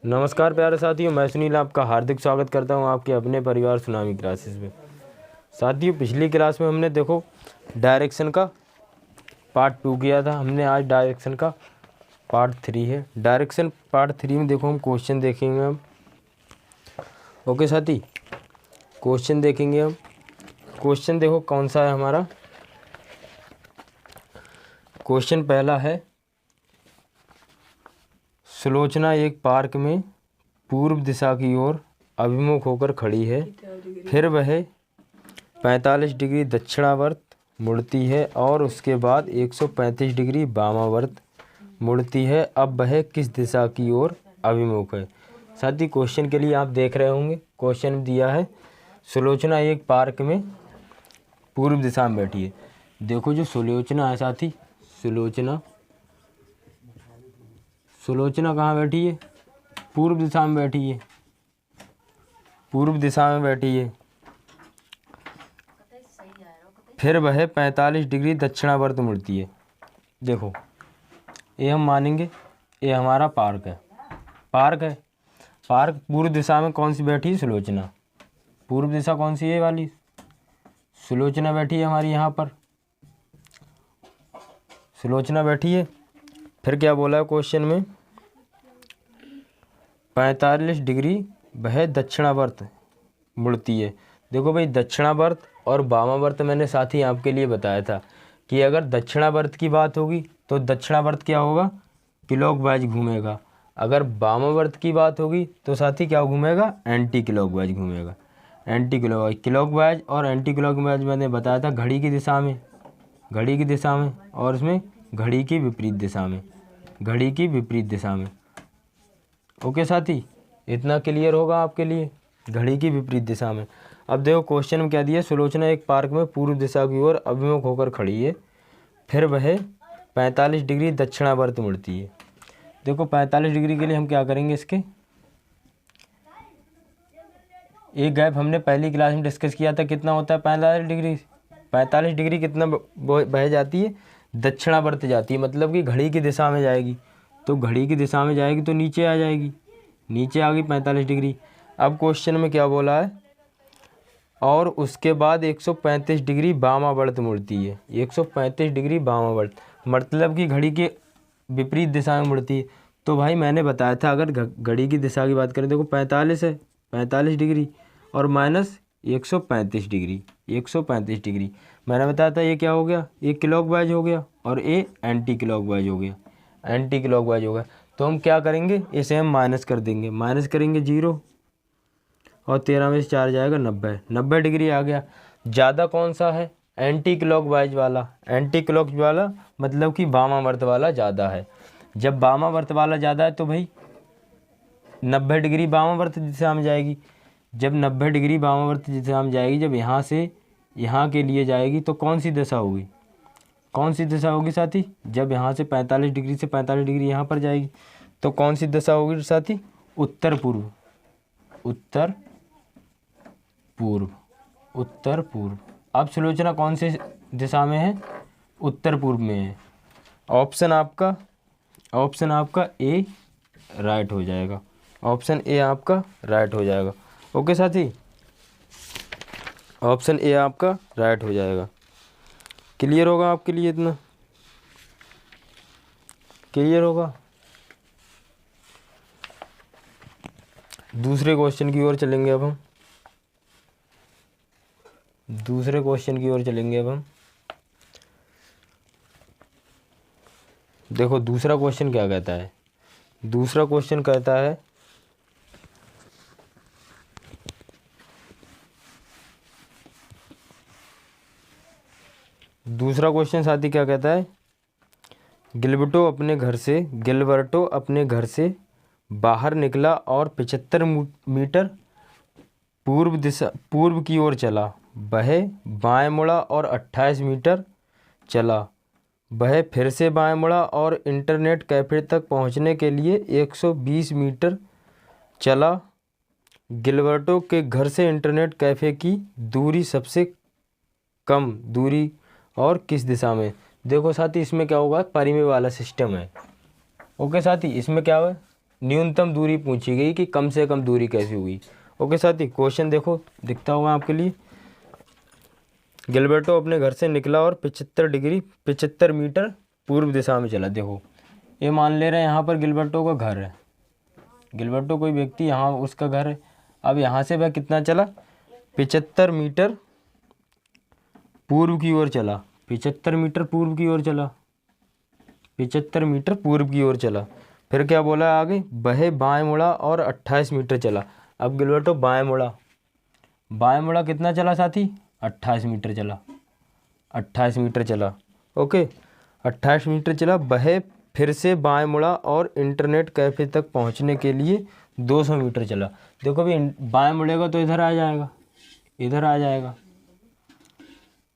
नमस्कार प्यारे साथियों, मैं सुनील आपका हार्दिक स्वागत करता हूं आपके अपने परिवार सुनामी क्लासेस में। साथियों, पिछली क्लास में हमने देखो डायरेक्शन का पार्ट 2 किया था। हमने आज डायरेक्शन का पार्ट 3 है। डायरेक्शन पार्ट 3 में देखो हम क्वेश्चन देखेंगे हम। ओके साथी, क्वेश्चन देखेंगे हम। क्वेश्चन देखो कौन सा है हमारा। क्वेश्चन पहला है, सुलोचना एक पार्क में पूर्व दिशा की ओर अभिमुख होकर खड़ी है। फिर वह 45 डिग्री दक्षिणावर्त मुड़ती है और उसके बाद 135 डिग्री वामावर्त मुड़ती है। अब वह किस दिशा की ओर अभिमुख है? साथी, क्वेश्चन के लिए आप देख रहे होंगे, क्वेश्चन दिया है सुलोचना एक पार्क में पूर्व दिशा में बैठी है। देखो जो सुलोचना है साथी, सुलोचना कहाँ बैठी है? पूर्व दिशा में बैठी है। पूर्व दिशा में बैठी है। फिर वह 45 डिग्री दक्षिणावर्त मुड़ती है। देखो ये हम मानेंगे, ये हमारा पार्क है। पार्क पूर्व दिशा में कौन सी बैठी है? सुलोचना। पूर्व दिशा कौन सी है? वाली सुलोचना बैठी है हमारी यहाँ पर। सुलोचना बैठी है। फिर क्या बोला है क्वेश्चन में? 45 डिग्री वह दक्षिणावर्त मुड़ती है। देखो भाई, दक्षिणावर्त और वामावर्त मैंने साथ ही आपके लिए बताया था कि अगर दक्षिणावर्त की बात होगी तो दक्षिणावर्त क्या होगा? क्लॉकवाइज घूमेगा। अगर वामावर्त की बात होगी तो साथी क्या घूमेगा? एंटी क्लॉकवाइज घूमेगा। एंटी क्लॉकवाइज और एंटी क्लॉकवाइज मैंने बताया था घड़ी की दिशा में, और उसमें घड़ी की विपरीत दिशा में। ओके साथी, इतना क्लियर होगा आपके लिए, घड़ी की विपरीत दिशा में। अब देखो क्वेश्चन में क्या दिया? सुलोचना एक पार्क में पूर्व दिशा की ओर अभिमुख होकर खड़ी है। फिर वह 45 डिग्री दक्षिणावर्त मुड़ती है। देखो 45 डिग्री के लिए हम क्या करेंगे? इसके एक गैप हमने पहली क्लास में डिस्कस किया था, कितना होता है 45 डिग्री कितना बह जाती है? दक्षिणावर्त जाती है, मतलब कि घड़ी की दिशा में जाएगी। तो घड़ी की दिशा में जाएगी तो नीचे आ जाएगी, नीचे आ गई 45 डिग्री। अब क्वेश्चन में क्या बोला है? और उसके बाद 135 डिग्री वामावर्त मुड़ती है। 135 डिग्री वामावर्त मतलब कि घड़ी के विपरीत दिशा में मुड़ती है। तो भाई मैंने बताया था, अगर घड़ी की दिशा की बात करें, देखो 45 है, 45 डिग्री और माइनस 135 डिग्री मैंने बताया था। ये क्या हो गया? ये क्लॉकवाइज हो गया और ये एंटी क्लॉकवाइज हो गया। तो हम क्या करेंगे? इसे हम माइनस कर देंगे। माइनस करेंगे 0 और 13 में से 4 जाएगा 90 डिग्री आ गया। ज़्यादा कौन सा है? एंटी क्लॉकवाइज वाला मतलब कि वामावर्त वाला ज़्यादा है। जब वामावर्त वाला ज़्यादा है तो भाई 90 डिग्री वामावर्त दिशा में जाएगी। जब 90 डिग्री वामावर्त दिशा में जाएगी, जब यहाँ से यहाँ के लिए जाएगी तो कौन सी दिशा होगी? साथी? जब यहाँ से 45 डिग्री से 45 डिग्री यहाँ पर जाएगी तो कौन सी दिशा होगी साथी? उत्तर पूर्व। अब सुलोचना कौन से दिशा में है? उत्तर पूर्व में है। ऑप्शन आपका ए राइट हो जाएगा। ओके साथी, ऑप्शन ए आपका राइट हो जाएगा। क्लियर होगा आपके लिए? इतना क्लियर होगा? दूसरे क्वेश्चन की ओर चलेंगे अब हम। देखो दूसरा क्वेश्चन क्या कहता है? दूसरा क्वेश्चन साथी क्या कहता है? गिलबर्टो अपने घर से बाहर निकला और 75 मीटर पूर्व की ओर चला। वह बाएं मुड़ा और 28 मीटर चला। वह फिर से बाएं मुड़ा और इंटरनेट कैफ़े तक पहुंचने के लिए 120 मीटर चला। गिलबर्टो के घर से इंटरनेट कैफ़े की दूरी सबसे कम दूरी और किस दिशा में? देखो साथी, इसमें क्या होगा? परिमेय वाला सिस्टम है। ओके साथी, इसमें क्या है? न्यूनतम दूरी पूछी गई कि कम से कम दूरी कैसी हुई। ओके साथी, क्वेश्चन देखो दिखता होगा आपके लिए। गिलबर्टो अपने घर से निकला और 75 मीटर पूर्व दिशा में चला। देखो ये मान ले रहे हैं यहाँ पर गिलबर्टो का घर है, गिलबर्टो कोई व्यक्ति यहाँ उसका घर है। अब यहाँ से वह कितना चला, 75 मीटर पूर्व की ओर चला, 75 मीटर पूर्व की ओर चला, 75 मीटर पूर्व की ओर चला। फिर क्या बोला आगे, वह बाएं मुड़ा और 28 मीटर चला। अब गिलबर्टो बाएं मुड़ा, बाएं मुड़ा कितना चला साथी, 28 मीटर चला, 28 मीटर चला। ओके 28 मीटर चला। वह फिर से बाएं मुड़ा और इंटरनेट कैफ़े तक पहुंचने के लिए 200 मीटर चला। देखो अभी बाएं मुड़ेगा तो इधर आ जाएगा, इधर आ जाएगा,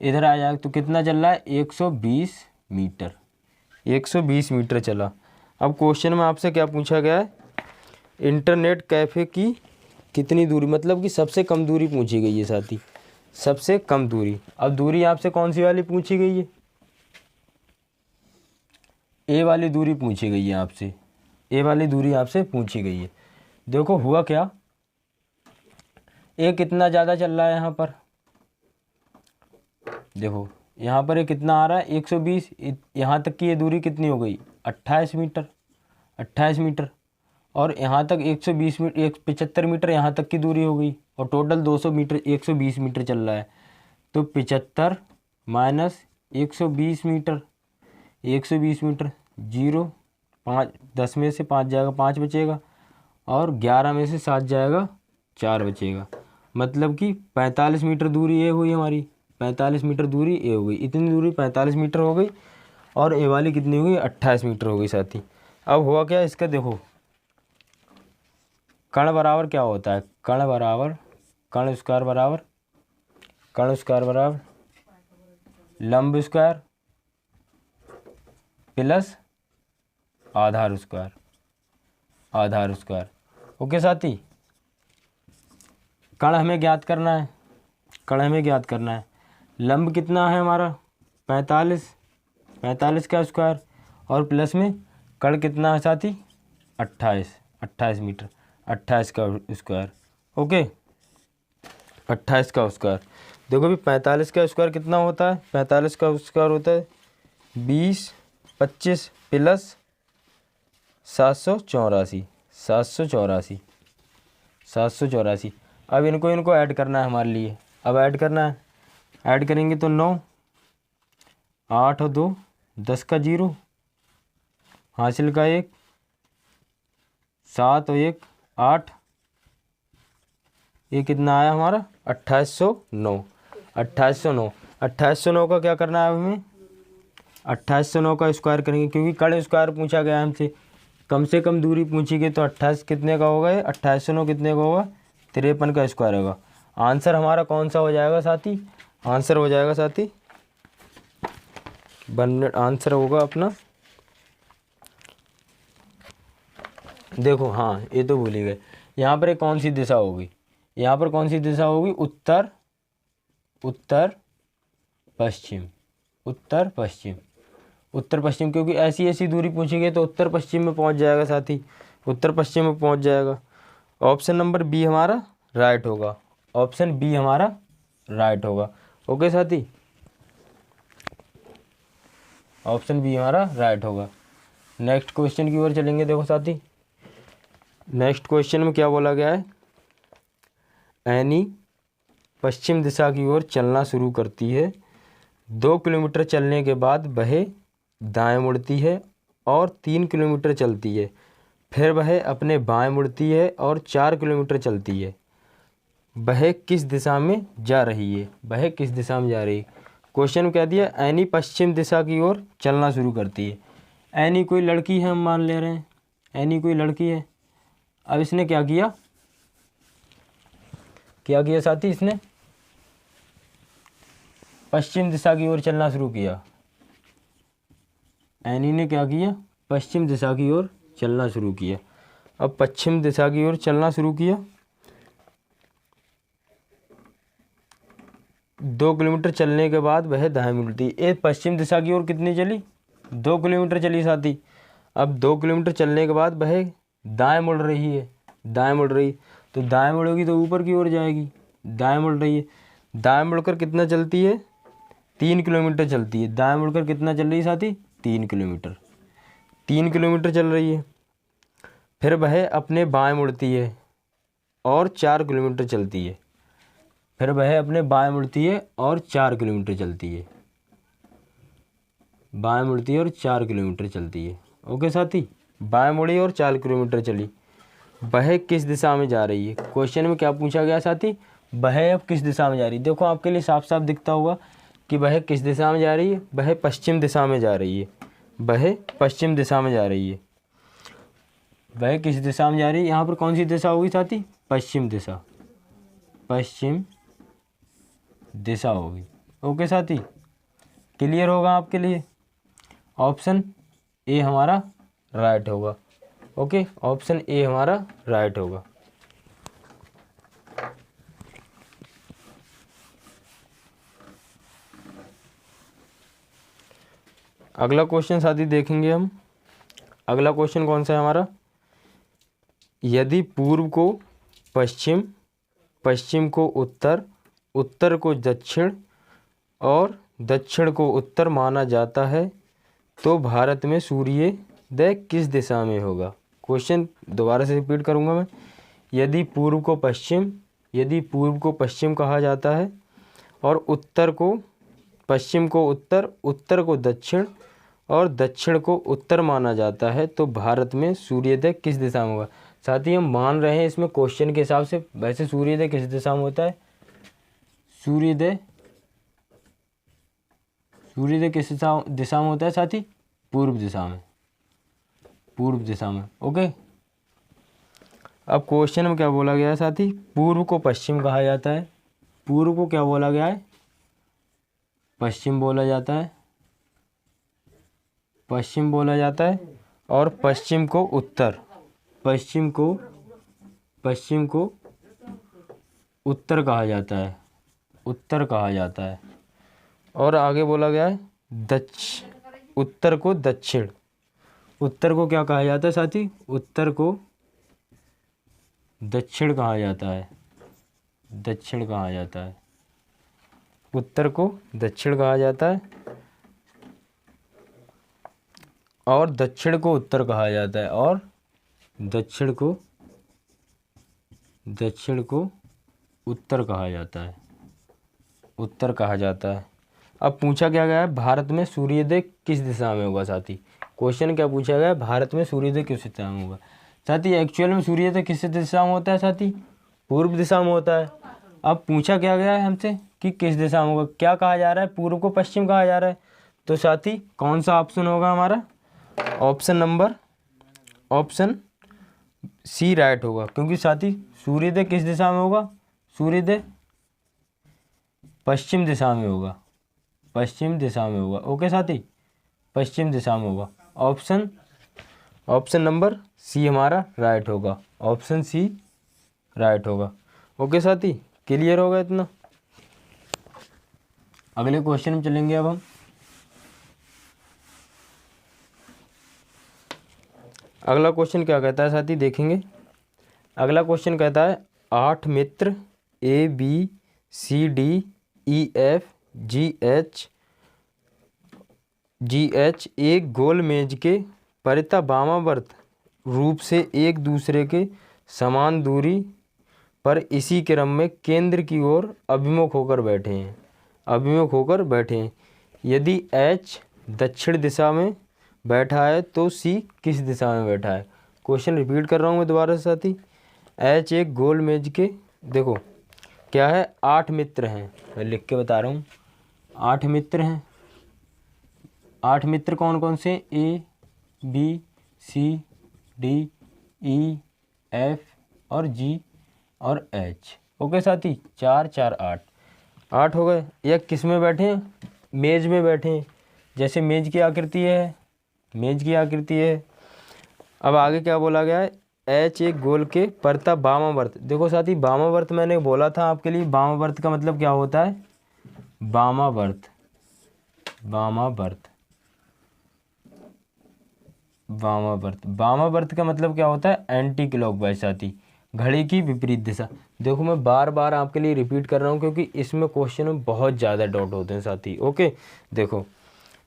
इधर आ जाएगा, तो कितना चल रहा है, 120 मीटर, 120 मीटर चला। अब क्वेश्चन में आपसे क्या पूछा गया है, इंटरनेट कैफ़े की कितनी दूरी, मतलब कि सबसे कम दूरी पूछी गई है साथी, सबसे कम दूरी। अब दूरी आपसे कौन सी वाली पूछी गई है, ए वाली दूरी पूछी गई है आपसे, ए वाली दूरी आपसे पूछी गई है। देखो हुआ क्या, ए कितना ज़्यादा चल रहा है यहाँ पर, देखो यहाँ पर ये कितना आ रहा है 120, यहाँ तक की ये दूरी कितनी हो गई 28 मीटर, 28 मीटर, और यहाँ तक 120 मीटर, 75 मीटर यहाँ तक की दूरी हो गई, और टोटल 200 मीटर 120 मीटर चल रहा है। तो 75 माइनस 120 मीटर, 120 मीटर, 0 5, 10 में से 5 जाएगा 5 बचेगा, और 11 में से 7 जाएगा 4 बचेगा, मतलब कि 45 मीटर दूरी ये हुई हमारी, 45 मीटर दूरी ए हो गई, इतनी दूरी 45 मीटर हो गई, और ए वाली कितनी हो गई 28 मीटर हो गई साथी। अब हुआ क्या इसका, देखो कर्ण बराबर क्या होता है, कर्ण बराबर कर्ण स्क्वायर बराबर, कर्ण स्क्वायर बराबर लंब स्क्वायर प्लस आधार स्क्वायर, आधार स्क्वायर। ओके साथी, कर्ण हमें ज्ञात करना है, कर्ण हमें ज्ञात करना है। लंब कितना है हमारा 45, 45 का स्क्वायर, और प्लस में कर्ण कितना है साथी 28, 28 मीटर, 28 का स्क्वायर। ओके 28 का स्क्वायर। देखो अभी 45 का स्क्वायर कितना होता है, 45 का स्क्वायर होता है 20 25 प्लस 784, 784, 784। अब इनको ऐड करना है हमारे लिए, अब ऐड करना है, ऐड करेंगे तो 9 8 और 2 10 का 0, हासिल का 1 7 और 1 8, ये कितना आया हमारा 2809, 2809, 2809 का क्या करना है हमें, 2809 का स्क्वायर करेंगे, क्योंकि कर्ण स्क्वायर पूछा गया हमसे, कम से कम दूरी पूछी गई, तो 28 कितने का होगा, ये 2809 कितने का होगा 53 का स्क्वायर होगा। आंसर हमारा कौन सा हो जाएगा साथी, आंसर हो जाएगा साथी आंसर होगा अपना, देखो हाँ ये तो भूल ही गए, यहाँ पर एक कौन सी दिशा होगी, यहाँ पर कौन सी दिशा होगी, उत्तर, उत्तर पश्चिम, उत्तर पश्चिम, उत्तर पश्चिम, क्योंकि ऐसी ऐसी दूरी पूछी गई तो उत्तर पश्चिम में पहुँच जाएगा साथी, उत्तर पश्चिम में पहुँच जाएगा। ऑप्शन नंबर बी हमारा राइट होगा, ऑप्शन बी हमारा राइट होगा। ओके साथी, ऑप्शन बी हमारा राइट होगा। नेक्स्ट क्वेश्चन की ओर चलेंगे। देखो साथी नेक्स्ट क्वेश्चन में क्या बोला गया है, एनी पश्चिम दिशा की ओर चलना शुरू करती है, 2 किलोमीटर चलने के बाद वह दाएं मुड़ती है और 3 किलोमीटर चलती है, फिर वह अपने बाएं मुड़ती है और 4 किलोमीटर चलती है, वह किस दिशा में जा रही है, वह किस दिशा में जा रही है। क्वेश्चन में कह दिया एनी पश्चिम दिशा की ओर चलना शुरू करती है। एनी कोई लड़की है, हम मान ले रहे हैं एनी कोई लड़की है। अब इसने क्या किया, क्या किया साथी, इसने पश्चिम दिशा की ओर चलना शुरू किया। एनी ने क्या किया, पश्चिम दिशा की ओर चलना शुरू किया। अब पश्चिम दिशा की ओर चलना शुरू किया, 2 किलोमीटर चलने के बाद वह दाएं मुड़ती। ये पश्चिम दिशा की ओर कितनी चली, 2 किलोमीटर चली साथी। अब 2 किलोमीटर चलने के बाद वह दाएं मुड़ रही है, दाएं मुड़ रही, तो दाएं मुड़ेगी तो ऊपर की ओर जाएगी, दाएं मुड़ रही है, दाएं मुड़कर कितना चलती है, 3 किलोमीटर चलती है। दाएं मुड़कर कितना चल रही है साथी, 3 किलोमीटर, 3 किलोमीटर चल रही है। फिर वह अपने बाएं मुड़ती है और 4 किलोमीटर चलती है। फिर वह अपने बाएं मुड़ती है और 4 किलोमीटर चलती है, बाएं मुड़ती है और 4 किलोमीटर चलती है। ओके साथी, बाएं मुड़ी और 4 किलोमीटर चली। वह किस दिशा में जा रही है? क्वेश्चन में क्या पूछा गया साथी, वह अब किस दिशा में जा रही है। देखो आपके लिए साफ साफ दिखता होगा कि वह किस दिशा में जा रही है, वह पश्चिम दिशा में जा रही है, वह पश्चिम दिशा में जा रही है। वह किस दिशा में जा रही है, यहाँ पर कौन सी दिशा होगी साथी, पश्चिम दिशा, पश्चिम दिशा होगी। ओके साथी, क्लियर होगा आपके लिए। ऑप्शन ए हमारा राइट होगा। ओके, ऑप्शन ए हमारा राइट होगा। अगला क्वेश्चन साथी देखेंगे हम। अगला क्वेश्चन कौन सा है हमारा, यदि पूर्व को पश्चिम, पश्चिम को उत्तर, उत्तर को दक्षिण और दक्षिण को उत्तर माना जाता है तो भारत में सूर्योदय किस दिशा में होगा। क्वेश्चन दोबारा से रिपीट करूंगा मैं। यदि पूर्व को पश्चिम, यदि पूर्व को पश्चिम कहा जाता है और उत्तर को, पश्चिम को उत्तर, उत्तर को दक्षिण और दक्षिण को उत्तर माना जाता है तो भारत में सूर्योदय किस दिशा में होगा। साथ ही हम मान रहे हैं इसमें क्वेश्चन के हिसाब से, वैसे सूर्योदय किस दिशा में होता है, सूर्योदय, सूर्योदय किस दिशा में होता है साथी, पूर्व दिशा में, पूर्व दिशा में। ओके, अब क्वेश्चन में क्या बोला गया है साथी, पूर्व को पश्चिम कहा जाता है, पूर्व को क्या बोला गया है, पश्चिम बोला जाता है, पश्चिम बोला जाता है, और पश्चिम को उत्तर, पश्चिम को, पश्चिम को उत्तर कहा जाता है, उत्तर कहा जाता है। और आगे बोला गया है उत्तर को दक्षिण, उत्तर को क्या कहा जाता है साथी, उत्तर को दक्षिण कहा जाता है, दक्षिण कहा जाता है, उत्तर को दक्षिण कहा जाता है और दक्षिण को उत्तर कहा जाता है, और दक्षिण को, दक्षिण को उत्तर कहा जाता है, उत्तर कहा जाता है। अब पूछा क्या गया है, भारत में सूर्योदय किस दिशा में होगा साथी। क्वेश्चन क्या पूछा गया है, भारत में सूर्योदय किस दिशा में होगा साथी। एक्चुअल में सूर्योदय किस दिशा में होता है साथी, पूर्व दिशा में होता है। अब पूछा क्या गया है हमसे कि किस दिशा में होगा, क्या कहा जा रहा है, पूर्व को पश्चिम कहा जा रहा है। तो साथी कौन सा ऑप्शन होगा हमारा, option number, option C right होगा। क्योंकि साथी सूर्योदय किस दिशा में होगा, सूर्योदय पश्चिम दिशा में होगा, पश्चिम दिशा में होगा। ओके साथी, पश्चिम दिशा में होगा। ऑप्शन, ऑप्शन नंबर सी हमारा राइट होगा, ऑप्शन सी राइट होगा। ओके साथी, क्लियर होगा इतना। अगले क्वेश्चन में चलेंगे अब हम। अगला क्वेश्चन क्या कहता है साथी, देखेंगे। अगला क्वेश्चन कहता है 8 मित्र ABCDEFGH एक गोल मेज के परितः वामावर्त रूप से एक दूसरे के समान दूरी पर इसी क्रम में केंद्र की ओर अभिमुख होकर बैठे हैं, अभिमुख होकर बैठे हैं। यदि H दक्षिण दिशा में बैठा है तो C किस दिशा में बैठा है। क्वेश्चन रिपीट कर रहा हूँ मैं दोबारा से साथी। H एक गोल मेज के, देखो क्या है, 8 मित्र हैं, मैं लिख के बता रहा हूँ, 8 मित्र हैं। 8 मित्र कौन कौन से, ABCDEF और G और H। ओके साथी, 4 4 8 8 हो गए। यह किस में बैठे हैं, मेज में बैठे हैं। जैसे मेज की आकृति है, मेज की आकृति है। अब आगे क्या बोला गया है, H एक गोल के परितः वामावर्त। देखो साथी वामावर्त मैंने बोला था आपके लिए, वामावर्त का मतलब क्या होता है, वामावर्त, वामावर्त वामावर्त। वामावर्त का मतलब क्या होता है? एंटी क्लॉकवाइज साथी, घड़ी की विपरीत दिशा। देखो मैं बार बार आपके लिए रिपीट कर रहा हूँ क्योंकि इसमें क्वेश्चन में बहुत ज़्यादा डाउट होते हैं साथी। ओके देखो,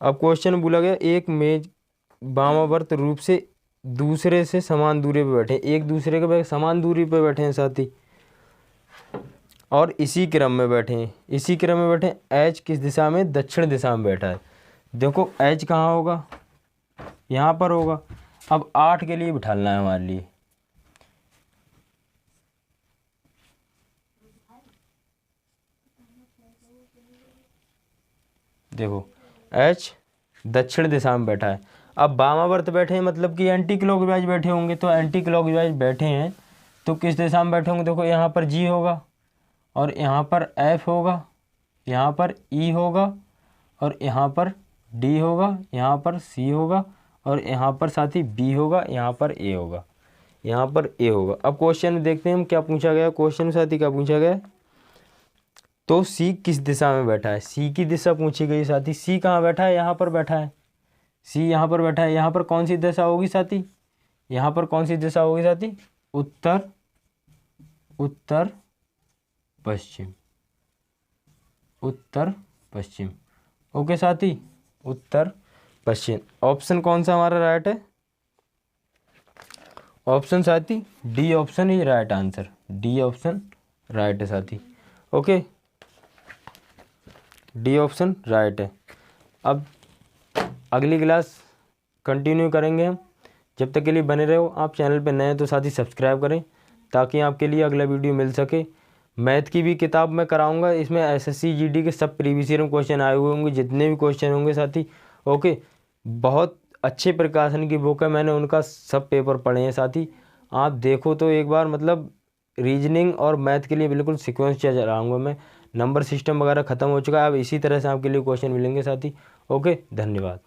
अब क्वेश्चन बोला गया एक मेज वामावर्त रूप से दूसरे से समान दूरी पे बैठे, एक दूसरे के समान दूरी पे बैठे हैं साथी, और इसी क्रम में बैठे हैं, इसी क्रम में बैठे हैं। एच किस दिशा में? दक्षिण दिशा में बैठा है। देखो एच कहाँ होगा? यहाँ पर होगा। अब 8 के लिए बिठाना है हमारे लिए। देखो एच दक्षिण दिशा में बैठा है। अब वामावर्त बैठे हैं मतलब कि एंटी क्लॉकवाइज बैठे होंगे, तो एंटी क्लॉकवाइज बैठे हैं तो किस दिशा में बैठे होंगे? देखो यहाँ पर जी होगा और यहाँ पर एफ होगा, यहाँ पर ई होगा और यहाँ पर डी होगा, यहाँ पर सी होगा और यहाँ पर साथी बी होगा, यहाँ पर ए होगा, यहाँ पर ए होगा। अब क्वेश्चन में देखते हैं हम क्या पूछा गया। क्वेश्चन में साथी क्या पूछा गया? तो सी किस दिशा में बैठा है? सी की दिशा पूछी गई साथी। सी कहाँ बैठा है? यहाँ पर बैठा है। सी यहाँ पर बैठा है। यहाँ पर कौन सी दिशा होगी साथी? यहाँ पर कौन सी दिशा होगी साथी? उत्तर, उत्तर पश्चिम, उत्तर पश्चिम। ओके साथी, उत्तर पश्चिम। ऑप्शन कौन सा हमारा राइट है? ऑप्शन साथी D option is right answer. D option right है साथी। ओके, डी ऑप्शन राइट है। अब अगली क्लास कंटिन्यू करेंगे हम। जब तक के लिए बने रहो। आप चैनल पे नए हैं तो साथी सब्सक्राइब करें ताकि आपके लिए अगला वीडियो मिल सके। मैथ की भी किताब मैं कराऊंगा, इसमें एसएससी जीडी के सब प्रीवियस ईयर में क्वेश्चन आए हुए होंगे, जितने भी क्वेश्चन होंगे साथी। ओके, बहुत अच्छे प्रकाशन की बुक है, मैंने उनका सब पेपर पढ़े हैं साथी। आप देखो तो एक बार, मतलब रीजनिंग और मैथ के लिए बिल्कुल सीक्वेंस चलाऊंगा मैं। नंबर सिस्टम वगैरह ख़त्म हो चुका है, अब इसी तरह से आपके लिए क्वेश्चन मिलेंगे साथी। ओके, धन्यवाद।